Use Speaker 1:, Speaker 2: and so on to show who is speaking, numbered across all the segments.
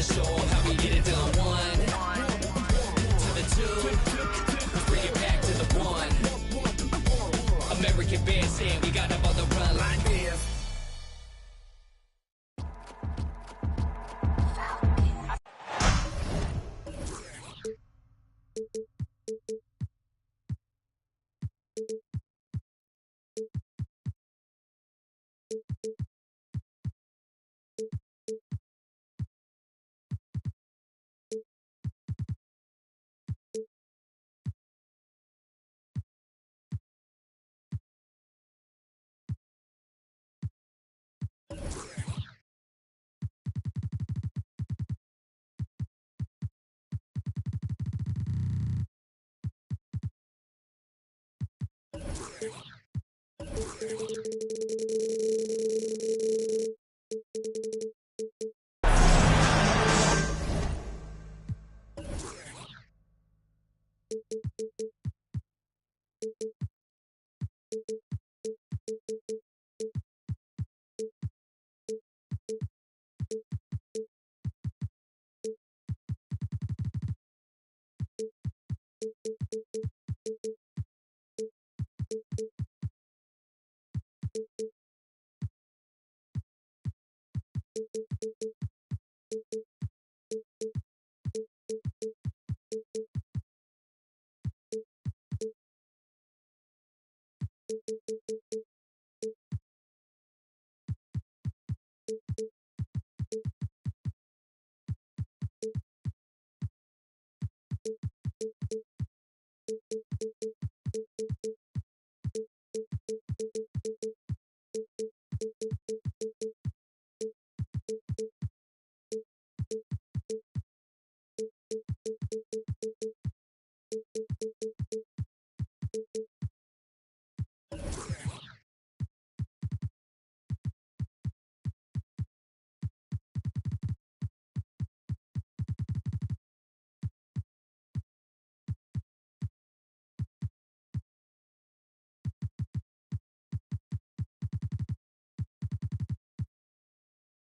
Speaker 1: to show 'em how we get it done. 1 to the 2, let's bring it back to the 1. American band saying we got them on the run like this.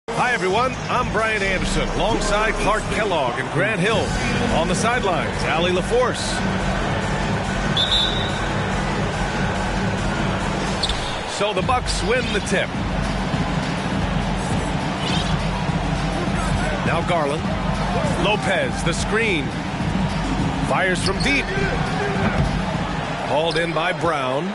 Speaker 2: Hi, everyone. I'm Brian Anderson, alongside Clark Kellogg and Grant Hill. On the sidelines, Allie LaForce. So the Bucks win the tip. Now Garland. Lopez, the screen. Fires from deep. Hauled in by Brown.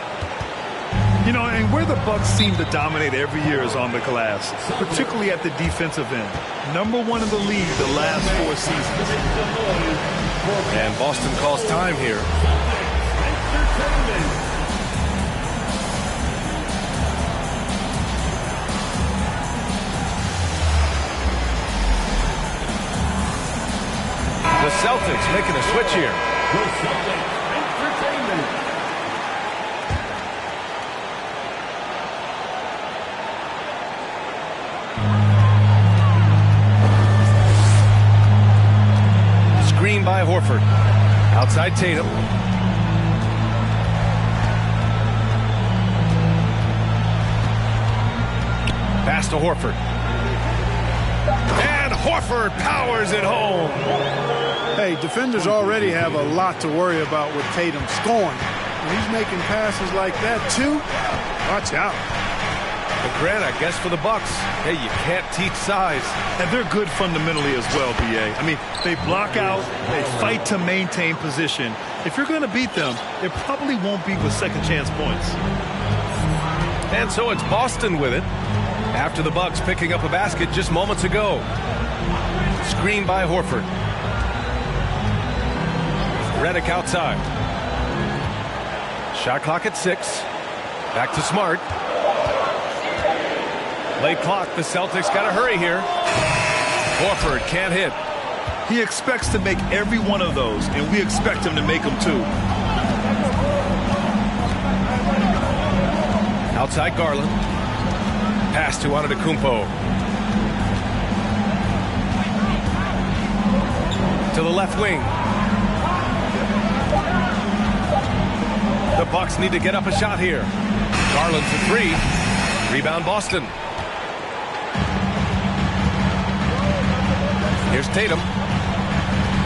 Speaker 3: You know, and where the Bucks seem to dominate every year is on the glass, particularly at the defensive end. #1 in the league the last 4 seasons.
Speaker 2: And Boston calls time here. The Celtics making a switch here. Screen by Horford. Outside Tatum. Pass to Horford. And Horford powers it home.
Speaker 4: Hey, defenders already have a lot to worry about with Tatum scoring. When he's making passes like that, too, watch out.
Speaker 2: But Grant, I guess for the Bucks, hey, you can't teach size.
Speaker 3: And they're good fundamentally as well, B.A. I mean, they block out, they fight to maintain position. If you're going to beat them, it probably won't be with second chance points.
Speaker 2: And so it's Boston with it. After the Bucks picking up a basket just moments ago. Screen by Horford. Redick outside. Shot clock at 6. Back to Smart. Late clock, the Celtics got to hurry here. Horford can't hit.
Speaker 3: He expects to make every one of those, and we expect him to make them too.
Speaker 2: Outside Garland. Pass to Antetokounmpo. To the left wing. The Bucks need to get up a shot here. Garland for 3. Rebound Boston. Here's Tatum.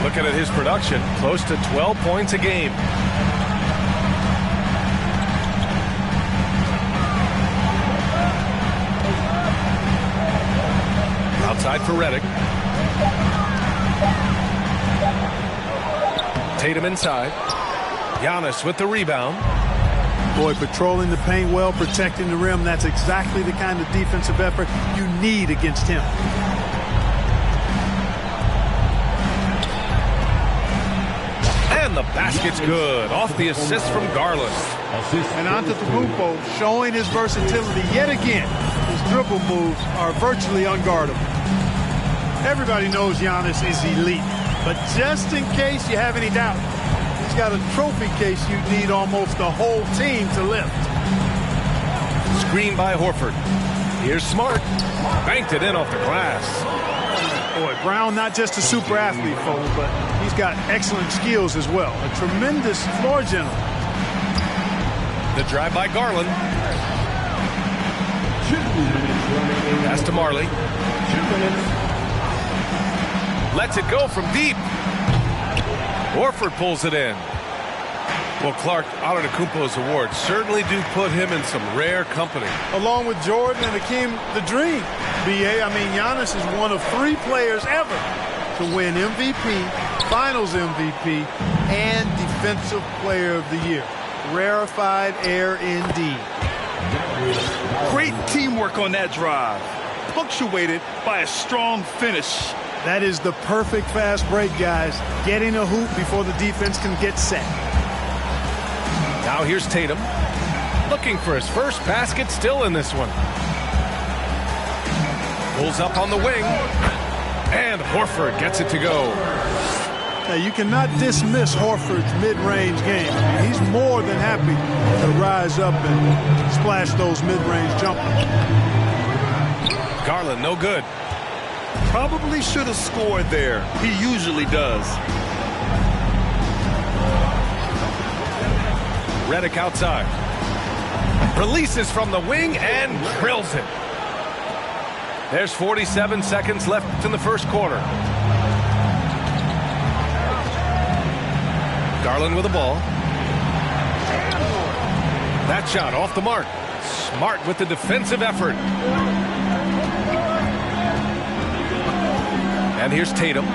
Speaker 2: Looking at his production, close to 12 points a game. Outside for Redick. Tatum inside. Giannis with the rebound.
Speaker 4: Boy, patrolling the paint well, protecting the rim. That's exactly the kind of defensive effort you need against him.
Speaker 2: And the basket's good. Off the assist from Garland.
Speaker 4: And Antetokounmpo showing his versatility yet again. His dribble moves are virtually unguardable. Everybody knows Giannis is elite, but just in case you have any doubt, he's got a trophy case you need almost the whole team to lift.
Speaker 2: Screen by Horford. Here's Smart. Banked it in off the glass.
Speaker 4: Boy, Brown not just a super athlete, folks, but he's got excellent skills as well. A tremendous floor general.
Speaker 2: The drive by Garland. Pass to Marley. 2 minutes. Lets it go from deep. Horford pulls it in. Well, Clark, Antetokounmpo's awards certainly do put him in some rare company.
Speaker 4: Along with Jordan and Hakeem the Dream, B.A. I mean, Giannis is one of 3 players ever to win MVP, Finals MVP, and Defensive Player of the Year. Rarefied air indeed.
Speaker 3: Great teamwork on that drive, punctuated by a strong finish.
Speaker 4: That is the perfect fast break, guys. Getting a hoop before the defense can get set.
Speaker 2: Now here's Tatum. Looking for his first basket, still in this one. Pulls up on the wing. And Horford gets it to go.
Speaker 4: Now, you cannot dismiss Horford's mid-range game. I mean, he's more than happy to rise up and splash those mid-range jumpers.
Speaker 2: Garland, no good.
Speaker 3: Probably should have scored there. He usually does.
Speaker 2: Redick outside. Releases from the wing and drills it. There's 47 seconds left in the first quarter. Garland with the ball. That shot off the mark. Smart with the defensive effort. And here's Tatum.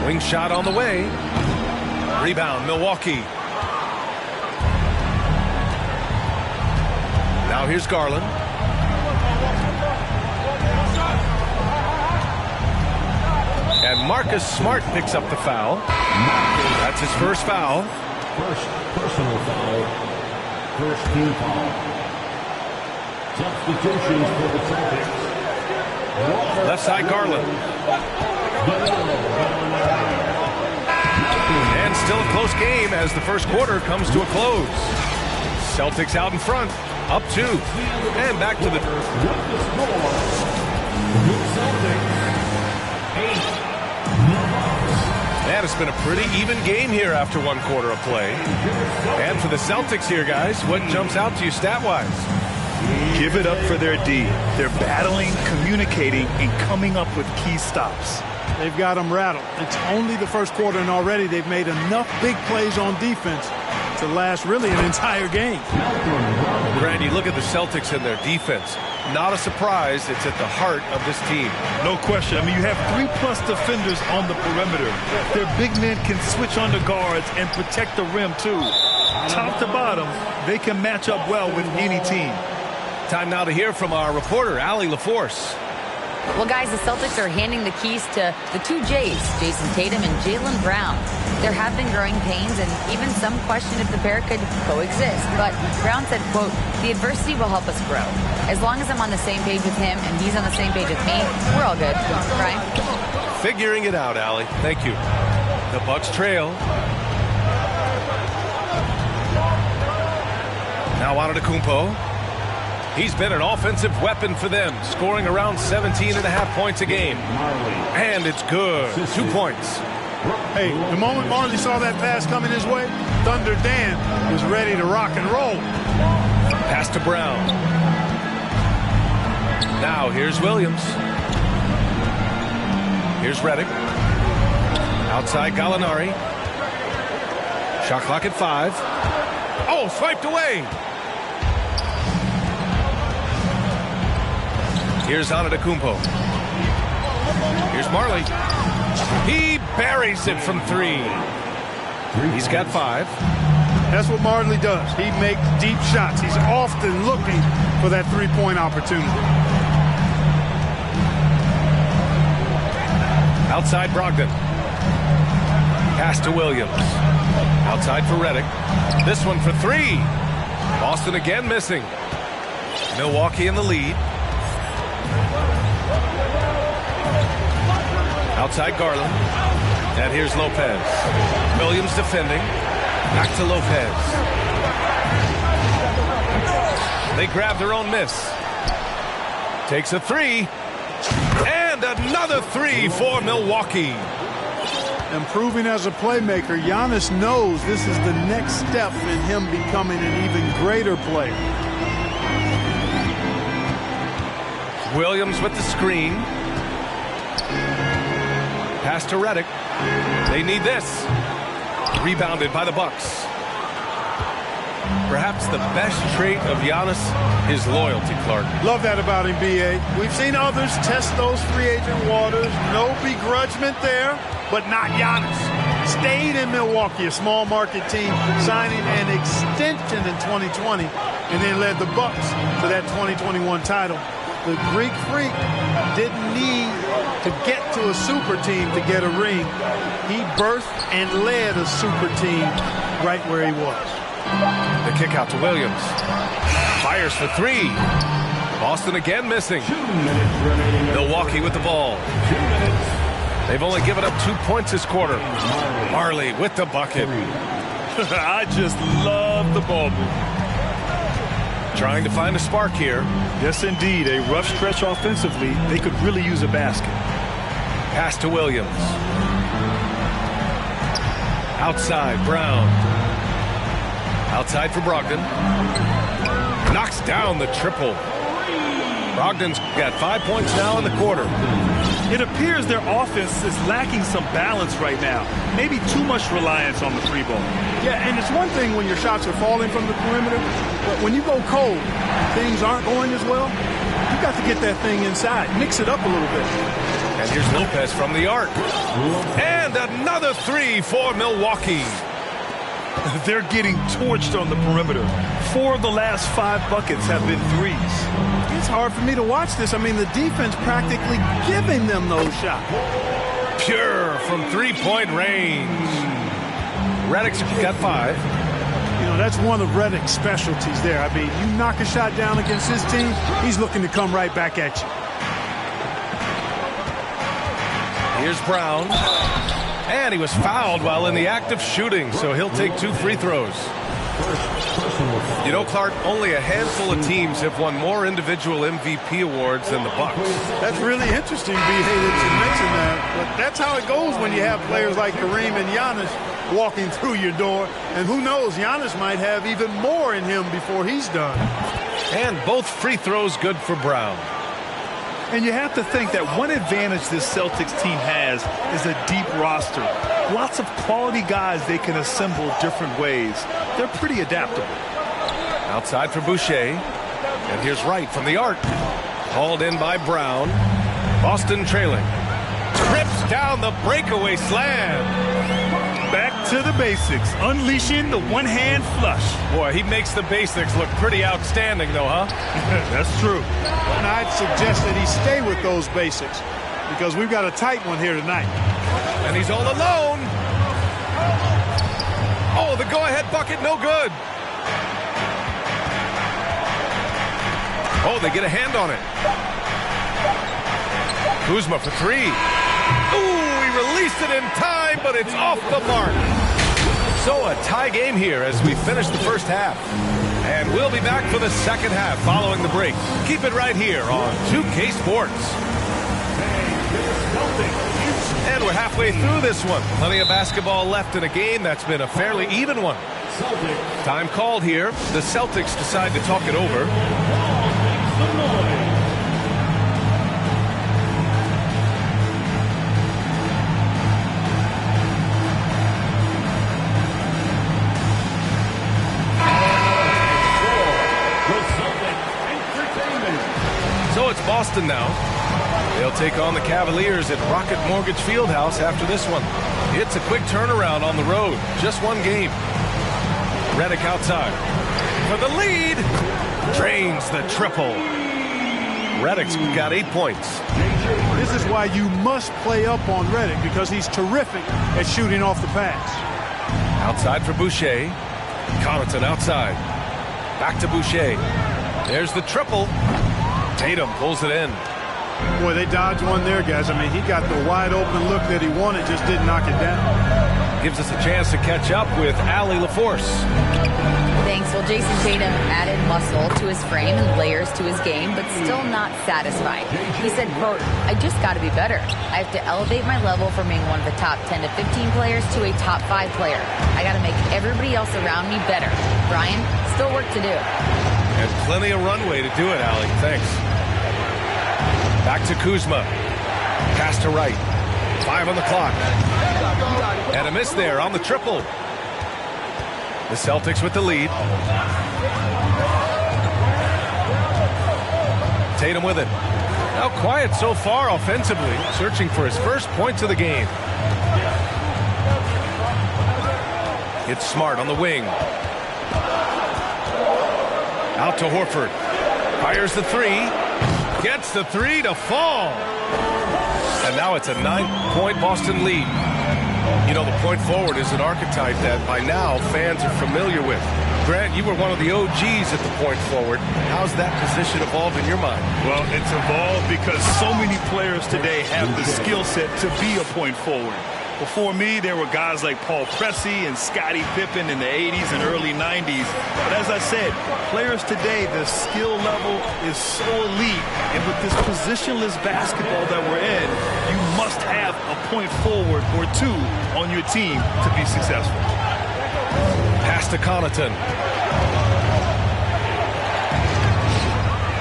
Speaker 2: Wing shot on the way. Rebound, Milwaukee. Now here's Garland. And Marcus Smart picks up the foul. That's his first foul.
Speaker 5: First personal foul. First team foul. Substitutions for the Celtics.
Speaker 2: Left side Garland. And still a close game as the first quarter comes to a close. Celtics out in front, up 2. And back to the... Man, it's been a pretty even game here after 1 quarter of play. And for the Celtics here, guys, what jumps out to you stat-wise?
Speaker 3: Give it up for their D. They're battling, communicating, and coming up with key stops.
Speaker 4: They've got them rattled. It's only the first quarter, and already they've made enough big plays on defense to last really an entire game.
Speaker 2: Grant, you look at the Celtics and their defense. Not a surprise, it's at the heart of this team.
Speaker 3: No question. I mean, you have 3+ defenders on the perimeter. Their big men can switch on the guards and protect the rim, too. Top to bottom, they can match up well with any team.
Speaker 2: Time now to hear from our reporter, Allie LaForce.
Speaker 6: Well, guys, the Celtics are handing the keys to the 2 J's, Jason Tatum and Jaylen Brown. There have been growing pains and even some question if the pair could coexist. But Brown said, quote, "The adversity will help us grow. As long as I'm on the same page with him and he's on the same page with me, we're all good." Brian?
Speaker 2: Figuring it out, Allie. Thank you. The Bucks trail. Now Antetokounmpo. He's been an offensive weapon for them, scoring around 17.5 points a game. And it's good. 2 points.
Speaker 4: Hey, the moment Marley saw that pass coming his way, Thunder Dan was ready to rock and roll.
Speaker 2: Pass to Brown. Now here's Williams. Here's Redick. Outside Gallinari. Shot clock at 5. Oh, swiped away. Here's Antetokounmpo. Here's Marley. He buries it from 3. He's got 5.
Speaker 4: That's what Marley does. He makes deep shots. He's often looking for that three-point opportunity.
Speaker 2: Outside Brogdon. Pass to Williams. Outside for Redick. This one for 3. Boston again missing. Milwaukee in the lead. Outside Garland. And here's Lopez. Williams defending. Back to Lopez. They grab their own miss. Takes a 3. And another 3 for Milwaukee.
Speaker 4: Improving as a playmaker, Giannis knows this is the next step in him becoming an even greater player.
Speaker 2: Williams with the screen. Pass to Redick. They need this. Rebounded by the Bucks. Perhaps the best trait of Giannis is loyalty, Clark.
Speaker 4: Love that about him, B.A. We've seen others test those free agent waters. No begrudgment there, but not Giannis. Stayed in Milwaukee, a small market team, signing an extension in 2020, and then led the Bucks to that 2021 title. The Greek Freak didn't need to get to a super team to get a ring. He birthed and led a super team right where he was.
Speaker 2: The kick out to Williams. Fires for 3. Boston again missing. Milwaukee with the ball. They've only given up 2 points this quarter. Marley with the bucket.
Speaker 3: I just love the ball movement.
Speaker 2: Trying to find a spark here.
Speaker 3: Yes, indeed. A rough stretch offensively. They could really use a basket.
Speaker 2: Pass to Williams. Outside, Brown. Outside for Brogdon. Knocks down the triple. Brogdon's got 5 points now in the quarter.
Speaker 3: It appears their offense is lacking some balance right now. Maybe too much reliance on the free ball.
Speaker 4: Yeah, and it's one thing when your shots are falling from the perimeter, but when you go cold and things aren't going as well, you've got to get that thing inside. Mix it up a little bit.
Speaker 2: And here's Lopez from the arc. And another 3 for Milwaukee.
Speaker 3: They're getting torched on the perimeter. 4 of the last 5 buckets have been threes.
Speaker 4: It's hard for me to watch this. I mean, the defense practically giving them those shots.
Speaker 2: Pure from 3-point range. Redick's got 5.
Speaker 4: You know, that's one of Redick's specialties there. I mean, you knock a shot down against his team, he's looking to come right back at you.
Speaker 2: Here's Brown. And he was fouled while in the act of shooting, so he'll take 2 free throws. You know, Clark, only a handful of teams have won more individual MVP awards than the Bucks.
Speaker 4: That's really interesting, B. Hey, that you mentioned that. But that's how it goes when you have players like Kareem and Giannis walking through your door. And who knows, Giannis might have even more in him before he's done.
Speaker 2: And both free throws good for Brown.
Speaker 3: And you have to think that one advantage this Celtics team has is a deep roster. Lots of quality guys they can assemble different ways. They're pretty adaptable.
Speaker 2: Outside for Boucher. And here's Wright from the arc. Hauled in by Brown. Boston trailing. Trips down the breakaway slam.
Speaker 3: Back to the basics. Unleashing the one-hand flush.
Speaker 2: Boy, he makes the basics look pretty outstanding, though, huh?
Speaker 3: That's true.
Speaker 4: And I'd suggest that he stay with those basics because we've got a tight one here tonight.
Speaker 2: And he's all alone. Oh, the go-ahead bucket, no good. Oh, they get a hand on it. Kuzma for 3. Ooh, he released it in time, but it's off the mark. So a tie game here as we finish the first half. And we'll be back for the second half following the break. Keep it right here on 2K Sports. And we're halfway through this one. Plenty of basketball left in a game that's been a fairly even one. Time called here. The Celtics decide to talk it over. So it's Boston now. They'll take on the Cavaliers at Rocket Mortgage Fieldhouse after this one. It's a quick turnaround on the road. Just one game. Redick outside for the lead. Drains the triple. Redick's got 8 points.
Speaker 4: This is why you must play up on Redick, because he's terrific at shooting off the pass.
Speaker 2: Outside for Boucher. Connaughton outside. Back to Boucher. There's the triple. Tatum pulls it in.
Speaker 4: Boy, they dodged one there, guys. I mean, he got the wide open look that he wanted, just didn't knock it down.
Speaker 2: Gives us a chance to catch up with Allie LaForce.
Speaker 6: Thanks. Well, Jason Tatum added muscle to his frame and layers to his game, but still not satisfied. He said, quote, "I just got to be better. I have to elevate my level from being one of the top 10 to 15 players to a top 5 player. I got to make everybody else around me better. Brian, still work to do."
Speaker 2: And plenty of runway to do it, Allie. Thanks. Back to Kuzma. Pass to Wright. 5 on the clock. And a miss there on the triple. The Celtics with the lead. Tatum with it. Now quiet so far offensively, searching for his first points of the game. It's Smart on the wing. Out to Horford. Fires the three. Gets the three to fall. And now it's a 9-point Boston lead. You know, the point forward is an archetype that by now fans are familiar with. Grant, you were one of the OGs at the point forward. How's that position evolved in your mind?
Speaker 3: Well, it's evolved because so many players today have the skill set to be a point forward. Before me, there were guys like Paul Pressey and Scottie Pippen in the 80s and early 90s. But as I said, players today, the skill level is so elite. And with this positionless basketball that we're in, you must have a point forward or two on your team to be successful.
Speaker 2: Pass to Connaughton.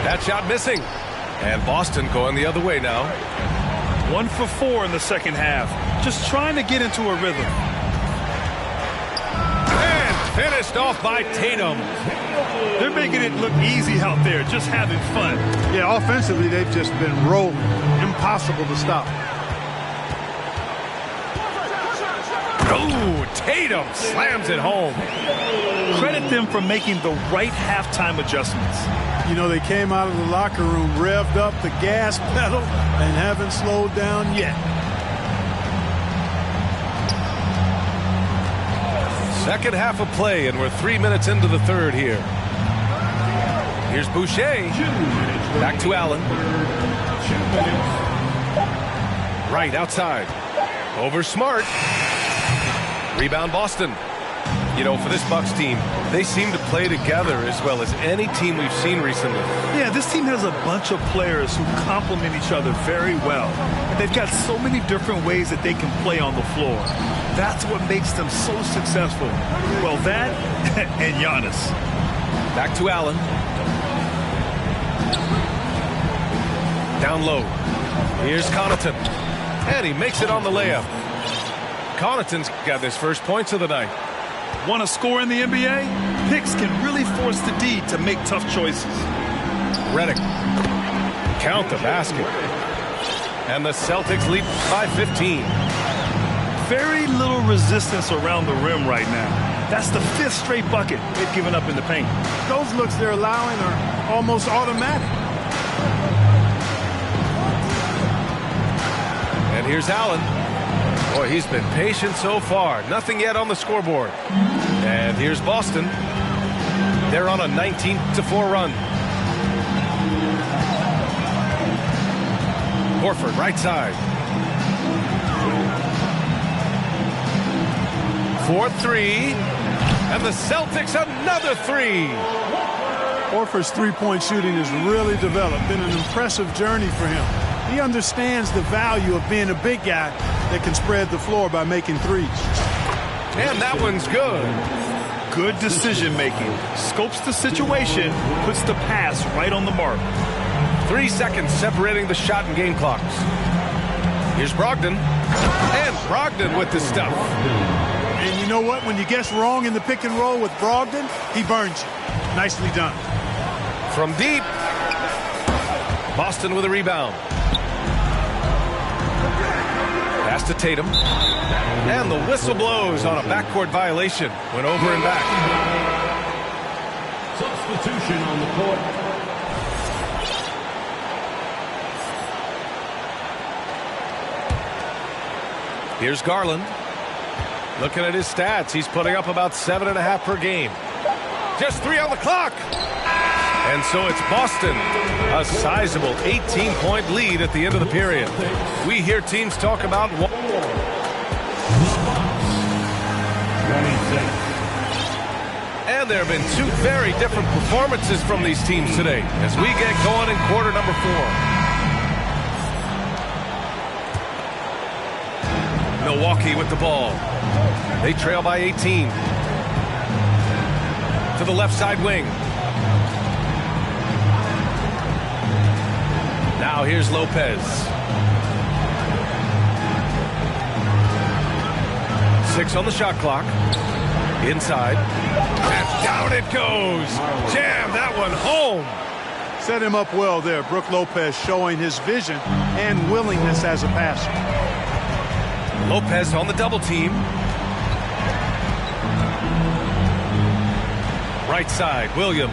Speaker 2: That shot missing. And Boston going the other way now.
Speaker 3: 1 for 4 in the second half. Just trying to get into a rhythm.
Speaker 2: And finished off by Tatum.
Speaker 3: They're making it look easy out there, just having fun.
Speaker 4: Yeah, offensively, they've just been rolling. Impossible to stop.
Speaker 2: Oh, Tatum slams it home.
Speaker 3: Credit them for making the right halftime adjustments.
Speaker 4: You know, they came out of the locker room, revved up the gas pedal, and haven't slowed down yet.
Speaker 2: Second half of play, and we're 3 minutes into the third here. Here's Boucher. Back to Allen. Right outside. Over Smart. Rebound Boston. You know, for this Bucks team, they seem to play together as well as any team we've seen recently.
Speaker 3: Yeah, this team has a bunch of players who complement each other very well. They've got so many different ways that they can play on the floor. That's what makes them so successful. Well, that and Giannis.
Speaker 2: Back to Allen. Down low. Here's Connaughton. And he makes it on the layup. Connaughton's got his first points of the night.
Speaker 3: Want to score in the NBA? Picks can really force the D to make tough choices.
Speaker 2: Redick. Count the basket. And the Celtics lead by 15.
Speaker 3: Very little resistance around the rim right now. That's the 5th straight bucket they've given up in the paint.
Speaker 4: Those looks they're allowing are almost automatic.
Speaker 2: And here's Allen. Boy, he's been patient so far. Nothing yet on the scoreboard. And here's Boston. They're on a 19-4 run. Horford, right side. 4-3. And the Celtics another 3.
Speaker 4: Horford's three-point shooting has really developed. Been an impressive journey for him. He understands the value of being a big guy that can spread the floor by making threes.
Speaker 2: And that one's good.
Speaker 3: Good decision making. Scopes the situation, puts the pass right on the mark.
Speaker 2: 3 seconds separating the shot and game clocks. Here's Brogdon. And Brogdon with the stuff.
Speaker 4: And you know what? When you guess wrong in the pick and roll with Brogdon, he burns you. Nicely done.
Speaker 2: From deep. Boston with a rebound. Pass to Tatum. And the whistle blows on a backcourt violation. Went over and back.
Speaker 5: Substitution on the court.
Speaker 2: Here's Garland. Looking at his stats, he's putting up about 7.5 per game. Just 3 on the clock. And so it's Boston. A sizable 18-point lead at the end of the period. We hear teams talk about... And there have been 2 very different performances from these teams today as we get going in quarter number 4. Milwaukee with the ball. They trail by 18. To the left side wing. Now here's Lopez. 6 on the shot clock. Inside. And down it goes. Jam that one home.
Speaker 4: Set him up well there. Brook Lopez showing his vision and willingness as a passer.
Speaker 2: Lopez on the double team. Right side, Williams.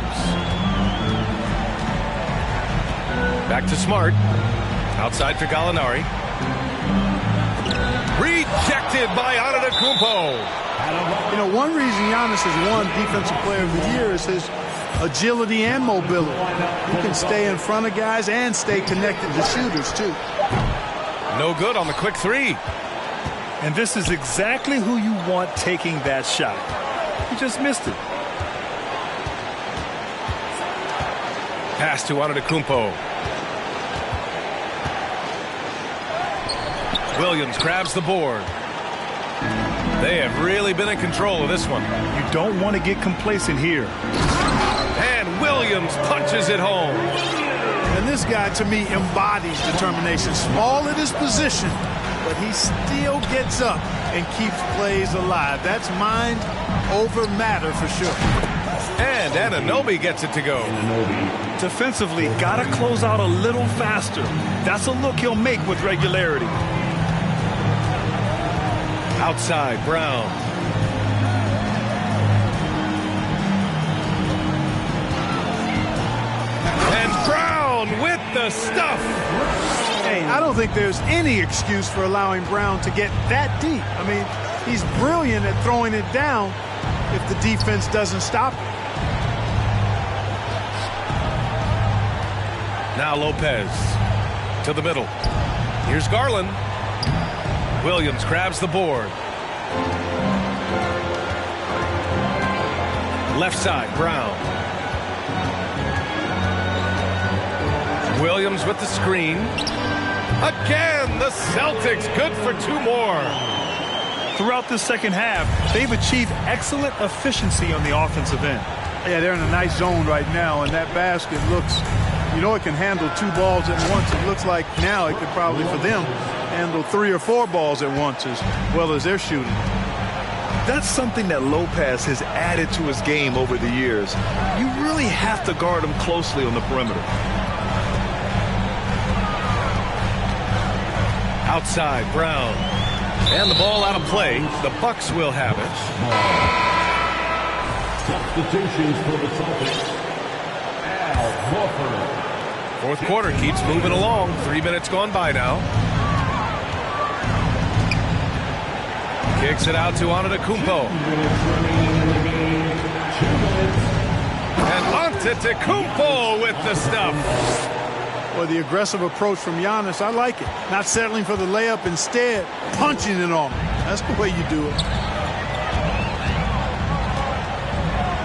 Speaker 2: Back to Smart. Outside for Gallinari. Rejected by Antetokounmpo.
Speaker 4: You know, one reason Giannis has won Defensive Player of the Year is his agility and mobility. He can stay in front of guys and stay connected to shooters, too.
Speaker 2: No good on the quick 3.
Speaker 3: And this is exactly who you want taking that shot. He just missed it.
Speaker 2: Pass to Antetokounmpo. Williams grabs the board. They have really been in control of this one.
Speaker 3: You don't want to get complacent here.
Speaker 2: And Williams punches it home.
Speaker 4: And this guy, to me, embodies determination. Small at his position, but he still gets up and keeps plays alive. That's mind over matter for sure.
Speaker 2: And Anunoby gets it to go.
Speaker 3: Defensively, got to close out a little faster. That's a look he'll make with regularity.
Speaker 2: Outside, Brown. And Brown with the stuff.
Speaker 4: Hey, I don't think there's any excuse for allowing Brown to get that deep. I mean, he's brilliant at throwing it down if the defense doesn't stop him.
Speaker 2: Now Lopez to the middle. Here's Garland. Williams grabs the board. Left side, Brown. Williams with the screen. Again, the Celtics good for 2 more.
Speaker 3: Throughout the second half, they've achieved excellent efficiency on the offensive end.
Speaker 4: Yeah, they're in a nice zone right now, and that basket looks, you know, it can handle 2 balls at once. It looks like now it could probably, for them, handle 3 or 4 balls at once as well as they're shooting.
Speaker 3: That's something that Lopez has added to his game over the years. You really have to guard him closely on the perimeter.
Speaker 2: Outside, Brown. And the ball out of play. The Bucks will have it.
Speaker 5: Substitutions for the Celtics. Al Horford.
Speaker 2: Fourth quarter keeps moving along. 3 minutes gone by now. Kicks it out to Antetokounmpo. And Antetokounmpo with the stuff.
Speaker 4: Well, the aggressive approach from Giannis, I like it. Not settling for the layup, instead punching it on him. That's the way you do it.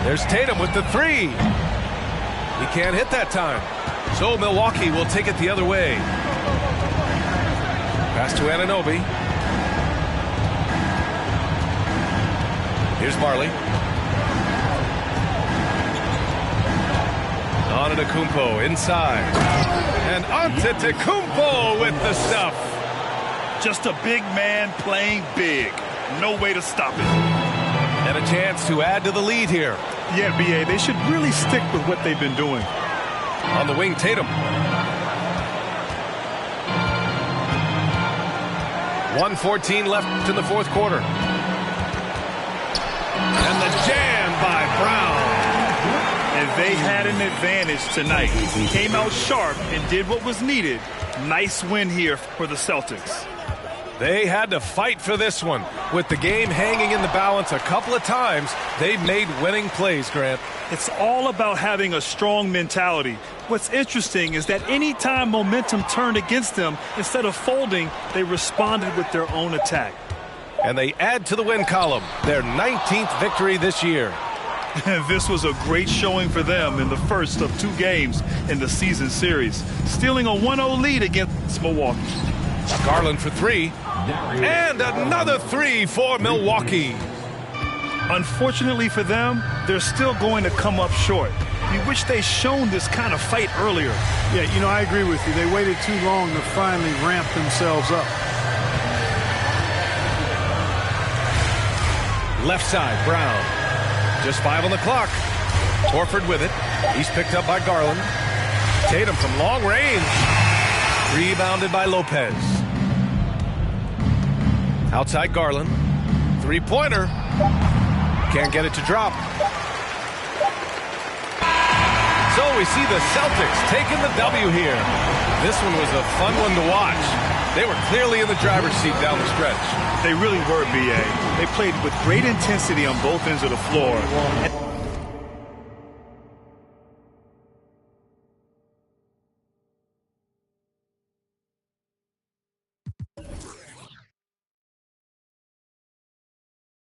Speaker 2: There's Tatum with the 3. He can't hit that time. So Milwaukee will take it the other way. Pass to Anunoby. Here's Marley. Antetokounmpo inside. And Antetokounmpo with the stuff.
Speaker 3: Just a big man playing big. No way to stop it.
Speaker 2: And a chance to add to the lead here.
Speaker 3: Yeah, B.A., they should really stick with what they've been doing.
Speaker 2: On the wing, Tatum. 1:14 left in the fourth quarter. And the jam by Brown.
Speaker 3: And they had an advantage tonight. Came out sharp and did what was needed. Nice win here for the Celtics.
Speaker 2: They had to fight for this one. With the game hanging in the balance a couple of times, they've made winning plays, Grant.
Speaker 3: It's all about having a strong mentality. What's interesting is that anytime momentum turned against them, instead of folding, they responded with their own attack.
Speaker 2: And they add to the win column, their 19th victory this year.
Speaker 3: This was a great showing for them in the first of 2 games in the season series, stealing a 1-0 lead against Milwaukee.
Speaker 2: Garland for 3. And another 3 for Milwaukee.
Speaker 3: Unfortunately for them, they're still going to come up short. We wish they'd shown this kind of fight earlier.
Speaker 4: Yeah, you know, I agree with you. They waited too long to finally ramp themselves up.
Speaker 2: Left side, Brown. Just 5 on the clock. Horford with it. He's picked up by Garland. Tatum from long range. Rebounded by Lopez. Outside Garland. 3-pointer. Can't get it to drop. So we see the Celtics taking the W here. This one was a fun one to watch. They were clearly in the driver's seat down the stretch.
Speaker 3: They really were, B.A. They played with great intensity on both ends of the floor.